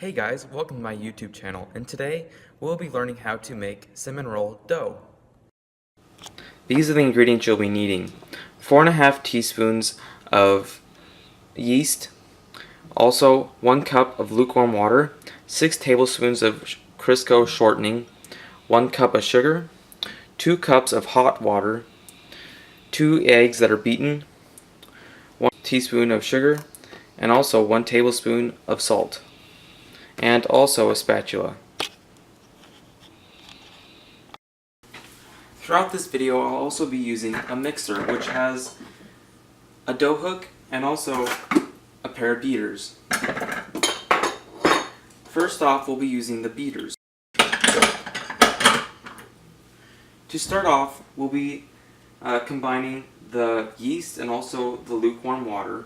Hey guys, welcome to my YouTube channel, and today we'll be learning how to make cinnamon roll dough. These are the ingredients you'll be needing. 4.5 teaspoons of yeast, also 1 cup of lukewarm water, 6 tablespoons of Crisco shortening, 1 cup of sugar, 2 cups of hot water, 2 eggs that are beaten, 1 teaspoon of sugar, and also 1 tablespoon of salt, and also a spatula. Throughout this video, I'll also be using a mixer which has a dough hook and also a pair of beaters. First off, we'll be using the beaters. To start off, we'll be combining the yeast and also the lukewarm water.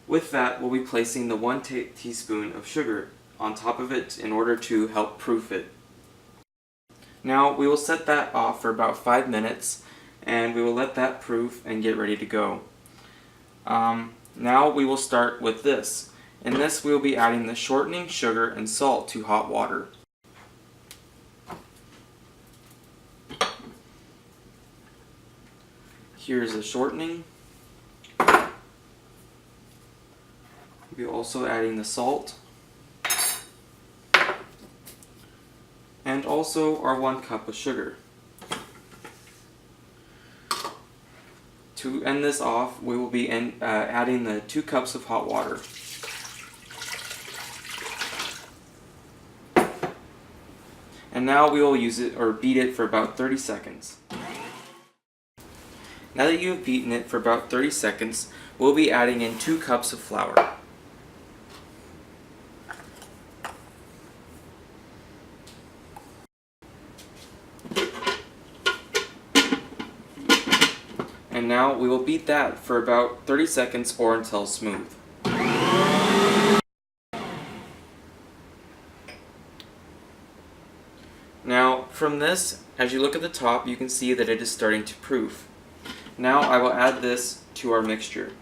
With that, we'll be placing the 1 teaspoon of sugar on top of it in order to help proof it. Now we will set that off for about 5 minutes and we will let that proof and get ready to go. Now we will start with this. In this we will be adding the shortening, sugar, and salt to hot water. Here's the shortening. We'll also adding the salt. And also our 1 cup of sugar. To end this off, we will be adding the 2 cups of hot water. And now we will use it or beat it for about 30 seconds. Now that you have beaten it for about 30 seconds, we'll be adding in 2 cups of flour. And now we will beat that for about 30 seconds or until smooth. Now from this, as you look at the top, you can see that it is starting to proof. Now I will add this to our mixture.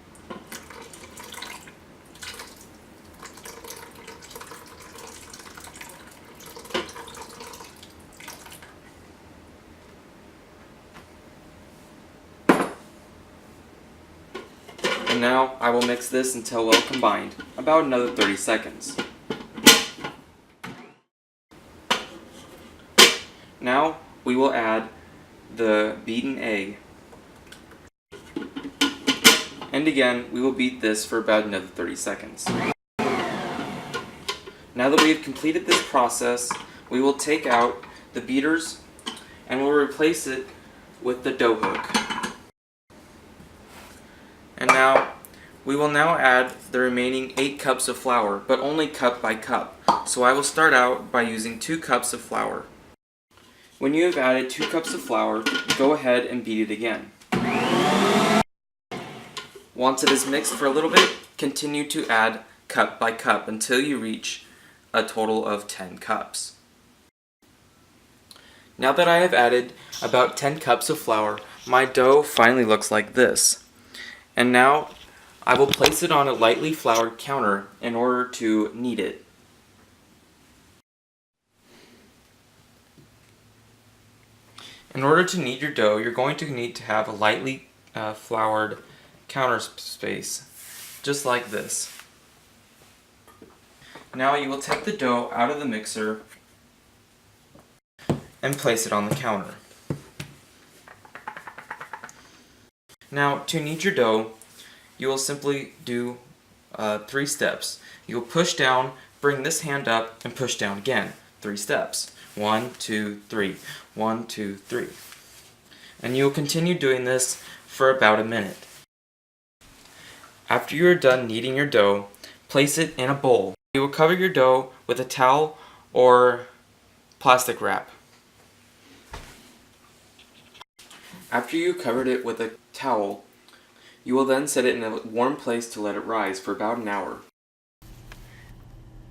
And now I will mix this until well combined, about another 30 seconds. Now we will add the beaten egg. And again, we will beat this for about another 30 seconds. Now that we have completed this process, we will take out the beaters and we'll replace it with the dough hook. And now, we will now add the remaining 8 cups of flour, but only cup by cup. So I will start out by using 2 cups of flour. When you have added 2 cups of flour, go ahead and beat it again. Once it is mixed for a little bit, continue to add cup by cup until you reach a total of 10 cups. Now that I have added about 10 cups of flour, my dough finally looks like this. And now I will place it on a lightly floured counter in order to knead it. In order to knead your dough, you're going to need to have a lightly floured counter space, just like this. Now you will take the dough out of the mixer and place it on the counter. Now, to knead your dough, you will simply do 3 steps. You will push down, bring this hand up, and push down again. 3 steps. 1, 2, 3. 1, 2, 3. And you will continue doing this for about a minute. After you are done kneading your dough, place it in a bowl. You will cover your dough with a towel or plastic wrap. After you covered it with a towel, you will then set it in a warm place to let it rise for about an hour.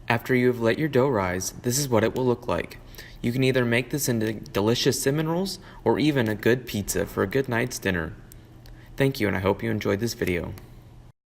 After you have let your dough rise, this is what it will look like. You can either make this into delicious cinnamon rolls or even a good pizza for a good night's dinner. Thank you, and I hope you enjoyed this video.